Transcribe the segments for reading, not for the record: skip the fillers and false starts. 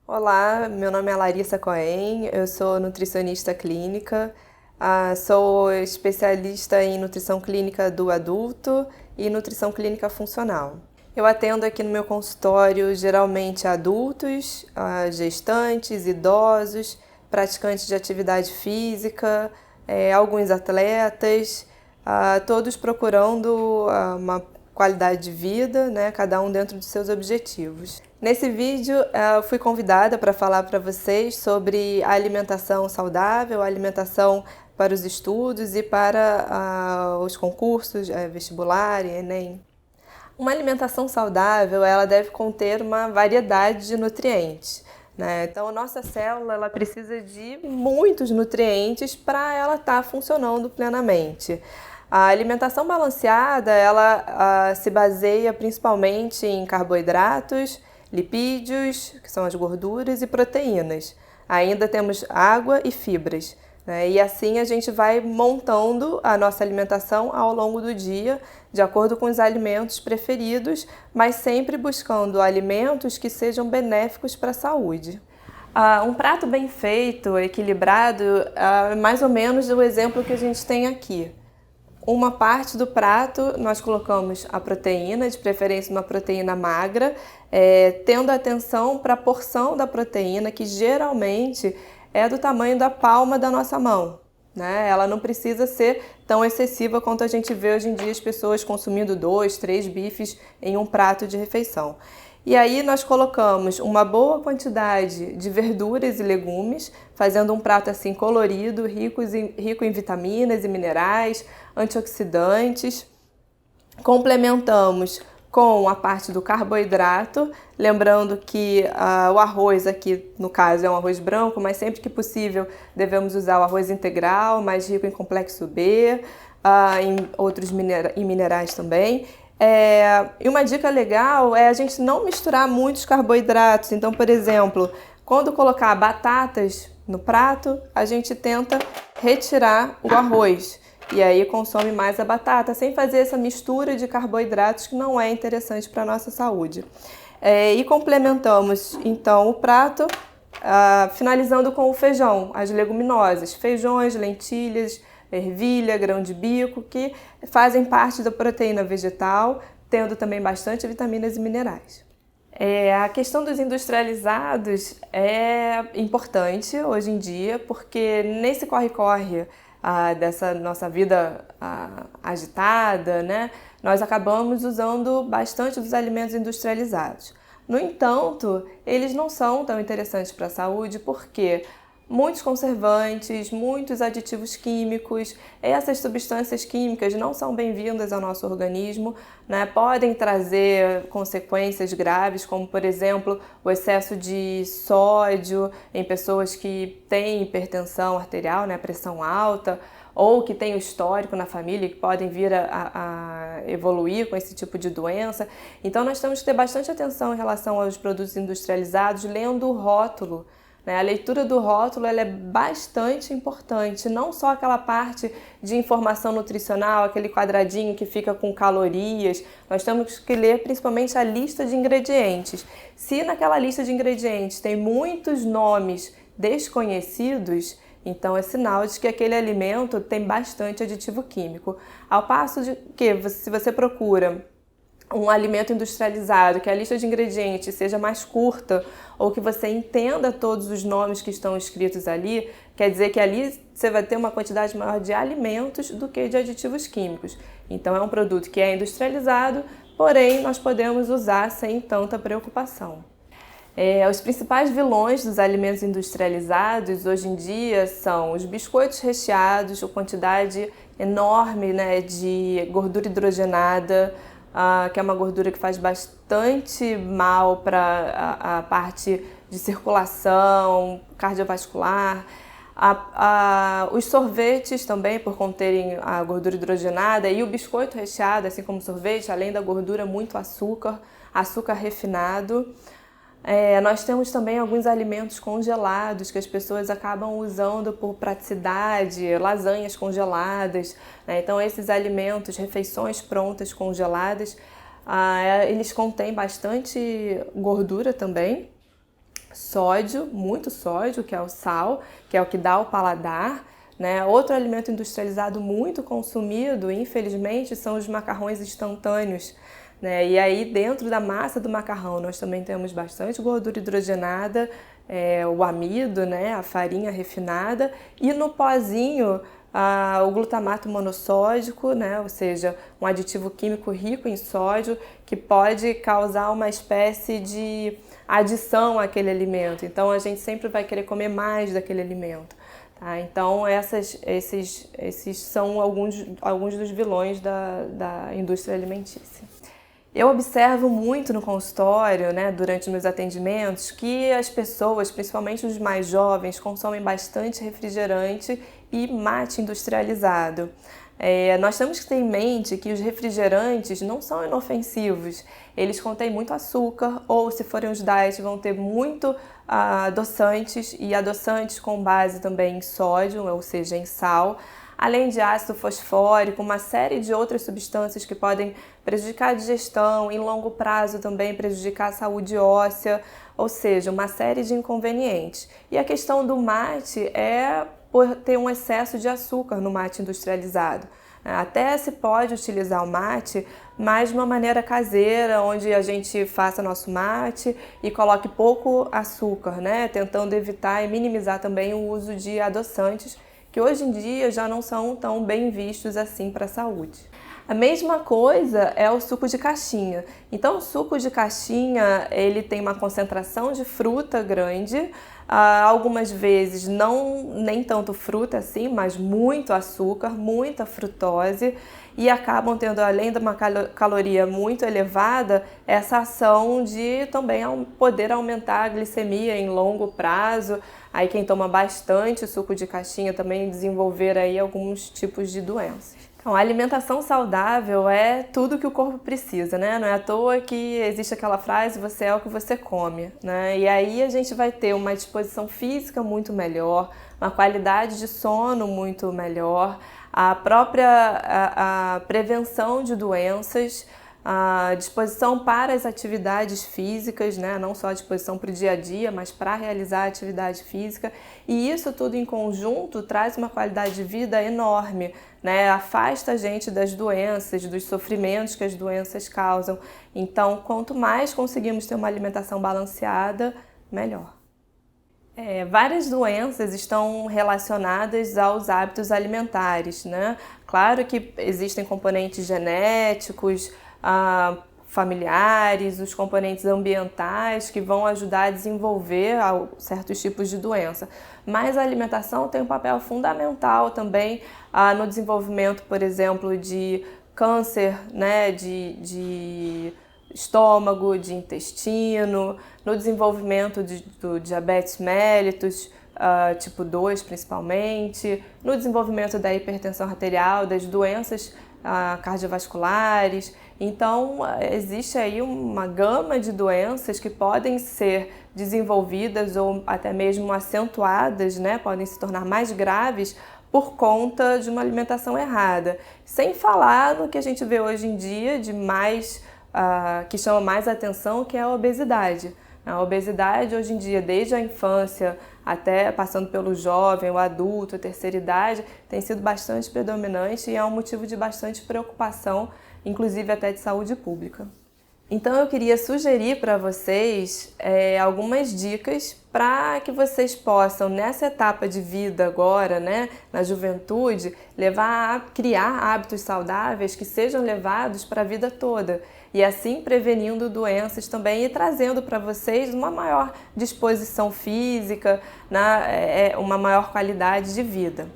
Olá, meu nome é Larissa Cohen, eu sou nutricionista clínica, sou especialista em nutrição clínica do adulto e nutrição clínica funcional. Eu atendo aqui no meu consultório geralmente adultos, gestantes, idosos, praticantes de atividade física, alguns atletas, todos procurando uma qualidade de vida, né, cada um dentro dos seus objetivos. Nesse vídeo, eu fui convidada para falar para vocês sobre a alimentação saudável, a alimentação para os estudos e para os concursos, vestibular e Enem. Uma alimentação saudável, ela deve conter uma variedade de nutrientes, né? Então, a nossa célula ela precisa de muitos nutrientes para ela estar funcionando plenamente. A alimentação balanceada, ela se baseia principalmente em carboidratos, lipídios, que são as gorduras, e proteínas. Ainda temos água e fibras, né? E assim a gente vai montando a nossa alimentação ao longo do dia, de acordo com os alimentos preferidos, mas sempre buscando alimentos que sejam benéficos para a saúde. Um prato bem feito, equilibrado, é mais ou menos o exemplo que a gente tem aqui. Uma parte do prato nós colocamos a proteína, de preferência uma proteína magra, tendo atenção para a porção da proteína, que geralmente é do tamanho da palma da nossa mão, né? Ela não precisa ser tão excessiva quanto a gente vê hoje em dia as pessoas consumindo 2, 3 bifes em um prato de refeição. E aí nós colocamos uma boa quantidade de verduras e legumes, fazendo um prato assim colorido, rico em vitaminas e minerais, antioxidantes. Complementamos com a parte do carboidrato, lembrando que o arroz aqui, no caso, é um arroz branco, mas sempre que possível devemos usar o arroz integral, mais rico em complexo B, em outros minerais também. E uma dica legal é a gente não misturar muitos carboidratos. Então, por exemplo, quando colocar batatas no prato, a gente tenta retirar o arroz e aí consome mais a batata, sem fazer essa mistura de carboidratos que não é interessante para a nossa saúde. E complementamos então o prato, finalizando com o feijão, as leguminosas, feijões, lentilhas, ervilha, grão de bico, que fazem parte da proteína vegetal, tendo também bastante vitaminas e minerais. A questão dos industrializados é importante hoje em dia, porque nesse corre-corre dessa nossa vida agitada, né, nós acabamos usando bastante dos alimentos industrializados. No entanto, eles não são tão interessantes para a saúde porque muitos conservantes, muitos aditivos químicos, essas substâncias químicas não são bem-vindas ao nosso organismo, né? Podem trazer consequências graves, como por exemplo o excesso de sódio em pessoas que têm hipertensão arterial, né? Pressão alta, ou que têm o histórico na família, que podem vir a evoluir com esse tipo de doença. Então nós temos que ter bastante atenção em relação aos produtos industrializados, lendo o rótulo. A leitura do rótulo ela é bastante importante, não só aquela parte de informação nutricional, aquele quadradinho que fica com calorias, nós temos que ler principalmente a lista de ingredientes. Se naquela lista de ingredientes tem muitos nomes desconhecidos, então é sinal de que aquele alimento tem bastante aditivo químico. Ao passo de que, se você procura um alimento industrializado, que a lista de ingredientes seja mais curta ou que você entenda todos os nomes que estão escritos ali, quer dizer que ali você vai ter uma quantidade maior de alimentos do que de aditivos químicos. Então é um produto que é industrializado, porém nós podemos usar sem tanta preocupação. Os principais vilões dos alimentos industrializados hoje em dia são os biscoitos recheados, a quantidade enorme, né, de gordura hidrogenada, que é uma gordura que faz bastante mal para a parte de circulação cardiovascular. Os sorvetes também, por conterem a gordura hidrogenada, e o biscoito recheado, assim como o sorvete, além da gordura, muito açúcar, açúcar refinado. Nós temos também alguns alimentos congelados que as pessoas acabam usando por praticidade, lasanhas congeladas, né? Então esses alimentos, refeições prontas congeladas, eles contêm bastante gordura também, sódio, muito sódio, que é o sal, que é o que dá o paladar, né? Outro alimento industrializado muito consumido, infelizmente, são os macarrões instantâneos, né? E aí dentro da massa do macarrão nós também temos bastante gordura hidrogenada, o amido, né? A farinha refinada, e no pozinho o glutamato monossódico, né? Ou seja, um aditivo químico rico em sódio que pode causar uma espécie de adição àquele alimento. Então a gente sempre vai querer comer mais daquele alimento. Tá? Então esses são alguns dos vilões da indústria alimentícia. Eu observo muito no consultório, né, durante meus atendimentos, que as pessoas, principalmente os mais jovens, consomem bastante refrigerante e mate industrializado. Nós temos que ter em mente que os refrigerantes não são inofensivos, eles contêm muito açúcar, ou se forem os diet vão ter muito adoçantes, e adoçantes com base também em sódio, ou seja, em sal, além de ácido fosfórico, uma série de outras substâncias que podem prejudicar a digestão, em longo prazo também prejudicar a saúde óssea, ou seja, uma série de inconvenientes. E a questão do mate é por ter um excesso de açúcar no mate industrializado. Até se pode utilizar o mate, mas de uma maneira caseira, onde a gente faça nosso mate e coloque pouco açúcar, né? Tentando evitar e minimizar também o uso de adoçantes, que hoje em dia já não são tão bem vistos assim para a saúde. A mesma coisa é o suco de caixinha. Então, o suco de caixinha, ele tem uma concentração de fruta grande, algumas vezes nem tanto fruta assim, mas muito açúcar, muita frutose, e acabam tendo, além de uma caloria muito elevada, essa ação de também poder aumentar a glicemia em longo prazo. Aí quem toma bastante suco de caixinha também desenvolver aí alguns tipos de doenças. Então, a alimentação saudável é tudo que o corpo precisa, né? Não é à toa que existe aquela frase, você é o que você come, né? E aí a gente vai ter uma disposição física muito melhor, uma qualidade de sono muito melhor, a própria a prevenção de doenças, a disposição para as atividades físicas, né? Não só a disposição para o dia a dia, mas para realizar a atividade física. E isso tudo em conjunto traz uma qualidade de vida enorme, né? Afasta a gente das doenças, dos sofrimentos que as doenças causam. Então, quanto mais conseguimos ter uma alimentação balanceada, melhor. Várias doenças estão relacionadas aos hábitos alimentares, né? Claro que existem componentes genéticos, familiares, os componentes ambientais que vão ajudar a desenvolver certos tipos de doença. Mas a alimentação tem um papel fundamental também no desenvolvimento, por exemplo, de câncer, né, de estômago, de intestino, no desenvolvimento do diabetes mellitus, tipo 2 principalmente, no desenvolvimento da hipertensão arterial, das doenças cardiovasculares. Então, existe aí uma gama de doenças que podem ser desenvolvidas ou até mesmo acentuadas, né? Podem se tornar mais graves por conta de uma alimentação errada. Sem falar no que a gente vê hoje em dia de mais, que chama mais atenção, que é a obesidade. A obesidade hoje em dia, desde a infância até passando pelo jovem, o adulto, a terceira idade, tem sido bastante predominante e é um motivo de bastante preocupação, inclusive até de saúde pública. Então eu queria sugerir para vocês algumas dicas para que vocês possam, nessa etapa de vida agora, né, na juventude, levar a criar hábitos saudáveis que sejam levados para a vida toda. E assim prevenindo doenças também e trazendo para vocês uma maior disposição física, uma maior qualidade de vida.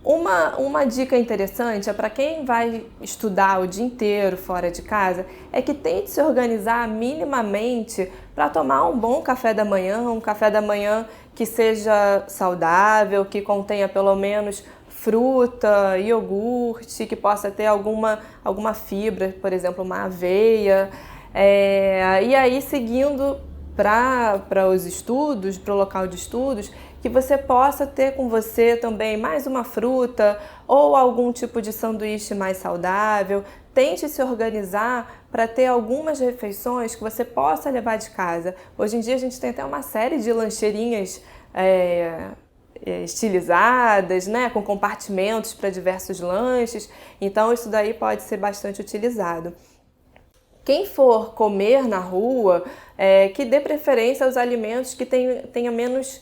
Uma dica interessante é para quem vai estudar o dia inteiro fora de casa, é que tente se organizar minimamente para tomar um bom café da manhã, um café da manhã que seja saudável, que contenha pelo menos fruta, iogurte, que possa ter alguma fibra, por exemplo, uma aveia. E aí, seguindo para os estudos, para o local de estudos, que você possa ter com você também mais uma fruta ou algum tipo de sanduíche mais saudável. Tente se organizar para ter algumas refeições que você possa levar de casa. Hoje em dia a gente tem até uma série de lancheirinhas estilizadas, né, com compartimentos para diversos lanches, então isso daí pode ser bastante utilizado. Quem for comer na rua, que dê preferência aos alimentos que tenha menos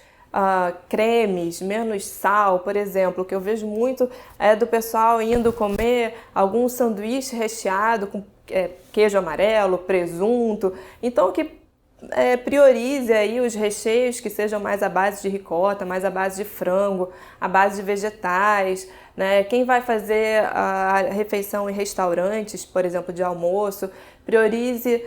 cremes, menos sal, por exemplo. O que eu vejo muito é do pessoal indo comer algum sanduíche recheado com queijo amarelo, presunto. Então, que priorize aí os recheios que sejam mais à base de ricota, mais à base de frango, à base de vegetais, né? Quem vai fazer a refeição em restaurantes, por exemplo, de almoço, priorize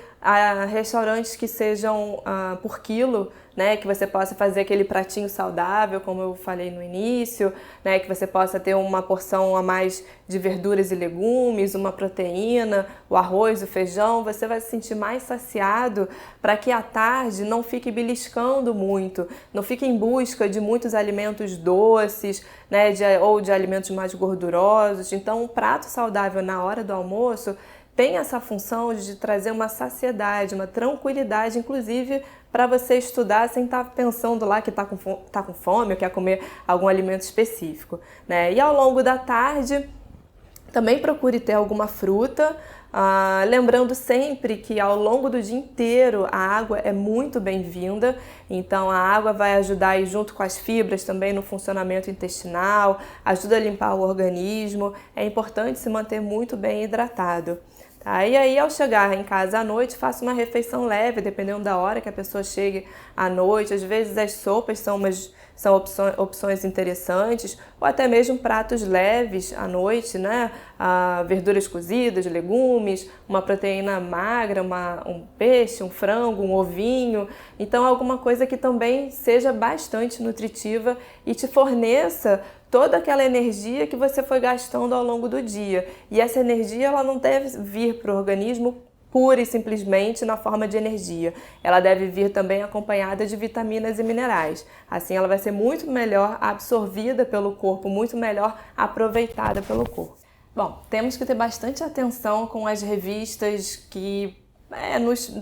restaurantes que sejam por quilo, né? Que você possa fazer aquele pratinho saudável, como eu falei no início, né? Que você possa ter uma porção a mais de verduras e legumes, uma proteína, o arroz, o feijão. Você vai se sentir mais saciado para que à tarde não fique beliscando muito, não fique em busca de muitos alimentos doces, né? Ou de alimentos mais gordurosos. Então, um prato saudável na hora do almoço tem essa função de trazer uma saciedade, uma tranquilidade, inclusive para você estudar sem estar pensando lá que está com fome ou quer comer algum alimento específico, né? E ao longo da tarde, também procure ter alguma fruta, lembrando sempre que ao longo do dia inteiro a água é muito bem-vinda, então a água vai ajudar aí, junto com as fibras também no funcionamento intestinal, ajuda a limpar o organismo, é importante se manter muito bem hidratado. Tá? E aí, ao chegar em casa à noite, faça uma refeição leve, dependendo da hora que a pessoa chegue à noite. Às vezes as sopas são opções interessantes, ou até mesmo pratos leves à noite, né? Verduras cozidas, legumes, uma proteína magra, um peixe, um frango, um ovinho. Então, alguma coisa que também seja bastante nutritiva e te forneça toda aquela energia que você foi gastando ao longo do dia. E essa energia ela não deve vir para o organismo pura e simplesmente na forma de energia. Ela deve vir também acompanhada de vitaminas e minerais. Assim ela vai ser muito melhor absorvida pelo corpo, muito melhor aproveitada pelo corpo. Bom, temos que ter bastante atenção com as revistas que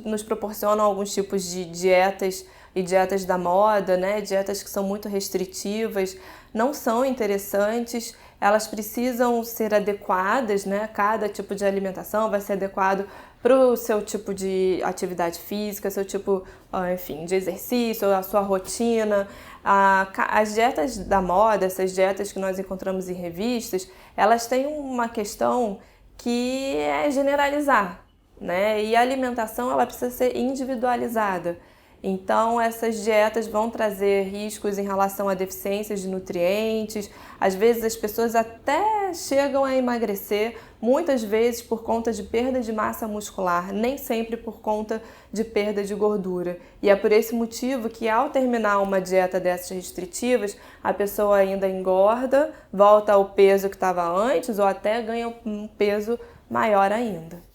nos proporcionam alguns tipos de dietas e dietas da moda, né? Dietas que são muito restritivas, não são interessantes, elas precisam ser adequadas, né? Cada tipo de alimentação vai ser adequado para o seu tipo de atividade física, seu tipo, enfim, de exercício, a sua rotina. As dietas da moda, essas dietas que nós encontramos em revistas, elas têm uma questão que é generalizar, né? E a alimentação ela precisa ser individualizada. Então, essas dietas vão trazer riscos em relação a deficiências de nutrientes. Às vezes, as pessoas até chegam a emagrecer, muitas vezes por conta de perda de massa muscular, nem sempre por conta de perda de gordura. E é por esse motivo que, ao terminar uma dieta dessas restritivas, a pessoa ainda engorda, volta ao peso que estava antes ou até ganha um peso maior ainda.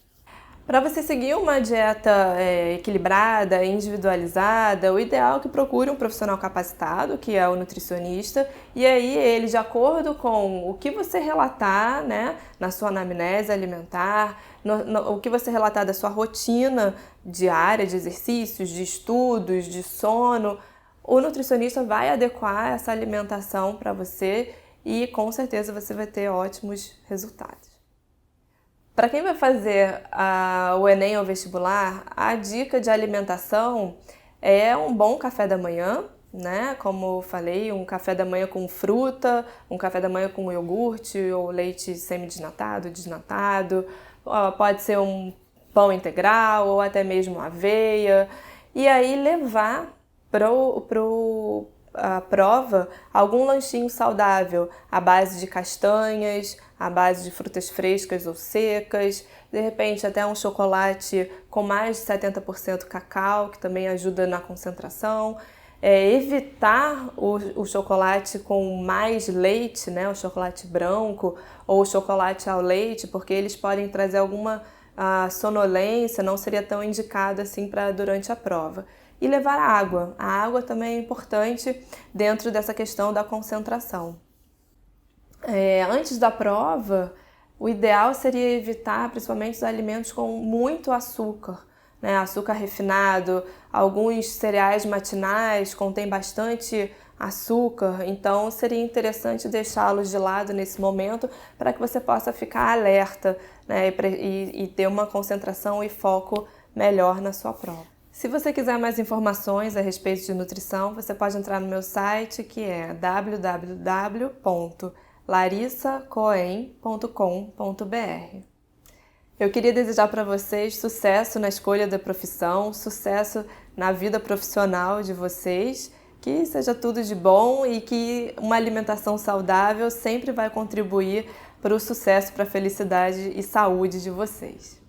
Para você seguir uma dieta equilibrada, individualizada, o ideal é que procure um profissional capacitado, que é o nutricionista, e aí ele, de acordo com o que você relatar, né, na sua anamnese alimentar, o que você relatar da sua rotina diária de exercícios, de estudos, de sono, o nutricionista vai adequar essa alimentação para você e com certeza você vai ter ótimos resultados. Para quem vai fazer o Enem ou vestibular, a dica de alimentação é um bom café da manhã, né? Como eu falei, um café da manhã com fruta, um café da manhã com iogurte ou leite semi-desnatado, desnatado, pode ser um pão integral ou até mesmo aveia. E aí levar a prova algum lanchinho saudável à base de castanhas, à base de frutas frescas ou secas, de repente até um chocolate com mais de 70% cacau, que também ajuda na concentração. Evitar o chocolate com mais leite, né, o chocolate branco ou o chocolate ao leite, porque eles podem trazer alguma sonolência, não seria tão indicado assim para durante a prova. e levar água. A água também é importante dentro dessa questão da concentração. Antes da prova, o ideal seria evitar principalmente os alimentos com muito açúcar, né? Açúcar refinado, alguns cereais matinais contêm bastante açúcar, então seria interessante deixá-los de lado nesse momento para que você possa ficar alerta, né? e ter uma concentração e foco melhor na sua prova. Se você quiser mais informações a respeito de nutrição, você pode entrar no meu site, que é www.larissacoen.com.br. Eu queria desejar para vocês sucesso na escolha da profissão, sucesso na vida profissional de vocês, que seja tudo de bom e que uma alimentação saudável sempre vai contribuir para o sucesso, para a felicidade e saúde de vocês.